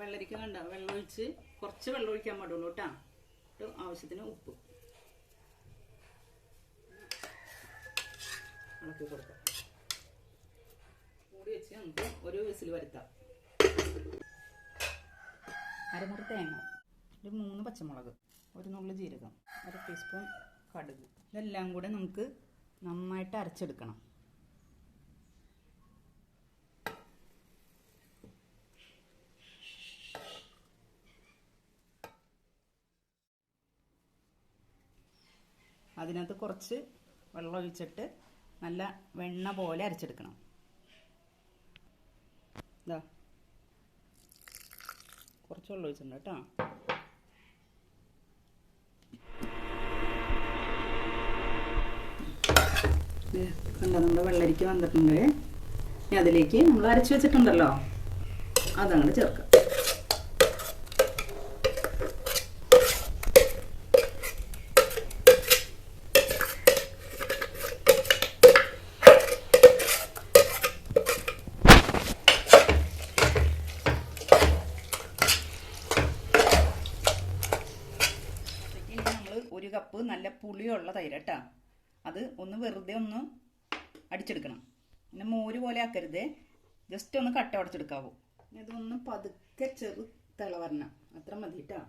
വെള്ളരിക്ക കണ്ട വെള്ളം ഒഴിച്ച് കുറച്ച് വെള്ളം ഒഴിക്കാൻ പാടുള്ളൂ കേട്ടോ. ആവശ്യത്തിന് ഉപ്പ് ഇളക്കി കൊടുക്കാം. മൂടി വെച്ച് നമുക്ക് ഒരു വിസിൽ വരുത്താം. അരമുറി തേങ്ങ, ഒരു 3 പച്ചമുളക്, ഒരു നുള്ളു ജീരകം, 1 ടീസ്പൂൺ കടുക്, ഇതെല്ലാം കൂടെ നമുക്ക് നന്നായിട്ട് അരച്ചെടുക്കണം. അതിനകത്ത് കുറച്ച് വെള്ളം ഒഴിച്ചിട്ട് നല്ല വെണ്ണ പോലെ അരച്ചെടുക്കണം. ഇതാ കുറച്ച് വെള്ളം ഒഴിച്ചിട്ടുണ്ട് കേട്ടോ. കണ്ടോ നമ്മുടെ വെള്ളരിക്ക വന്നിട്ടുണ്ട്. ഇനി അതിലേക്ക് നമ്മൾ അരച്ച് വെച്ചിട്ടുണ്ടല്ലോ അതങ്ങോട്ട് ചേർക്കാം. ഒരു കപ്പ് നല്ല പുളിയുള്ള തൈര് കേട്ടോ. അത് ഒന്ന് വെറുതെ ഒന്ന് അടിച്ചെടുക്കണം. പിന്നെ മോര് പോലെ ആക്കരുത്, ജസ്റ്റ് ഒന്ന് കട്ട ഉടച്ചെടുക്കാവൂ. ഇതൊന്ന് പതുക്കെ ചെറു തിള വരണം, അത്ര മതി കേട്ടോ.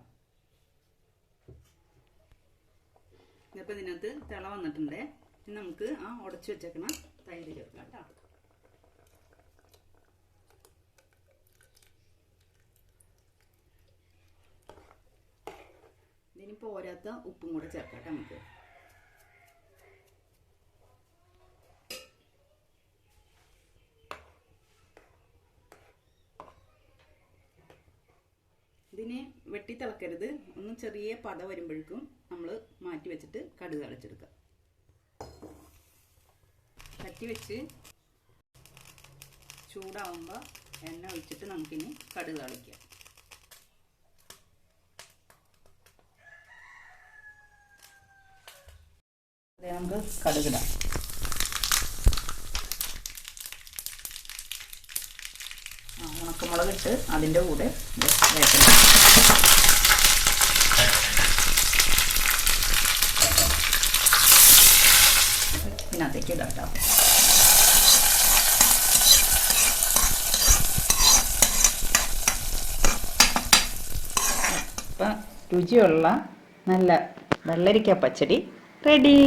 ഇപ്പം ഇതിനകത്ത് തിള വന്നിട്ടുണ്ട്. ഇനി നമുക്ക് ആ ഉടച്ചു വെച്ചേക്കണ തൈര് ചേർക്കാം കേട്ടോ. ഇതിന് പോരാത്ത ഉപ്പും കൂടെ ചേർക്കാം നമുക്ക്. ഇതിനെ വെട്ടി തിളക്കരുത്, ഒന്ന് ചെറിയ പത വരുമ്പോഴേക്കും നമ്മൾ മാറ്റി വെച്ചിട്ട് കടുക് തളിച്ചെടുക്കുക. കറ്റി വെച്ച് ചൂടാവുമ്പോൾ എണ്ണ ഒഴിച്ചിട്ട് നമുക്കിനി കടുക് തളിക്കാം. നമുക്ക് കടുകിടാം. ഉണക്കമുളക് ഇട്ട് അതിൻ്റെ കൂടെ വേക്കണം. ഇതിനകത്തേക്ക് ഇടാം കേട്ടോ. ഇപ്പം രുചിയുള്ള നല്ല വെള്ളരിക്ക പച്ചടി ready.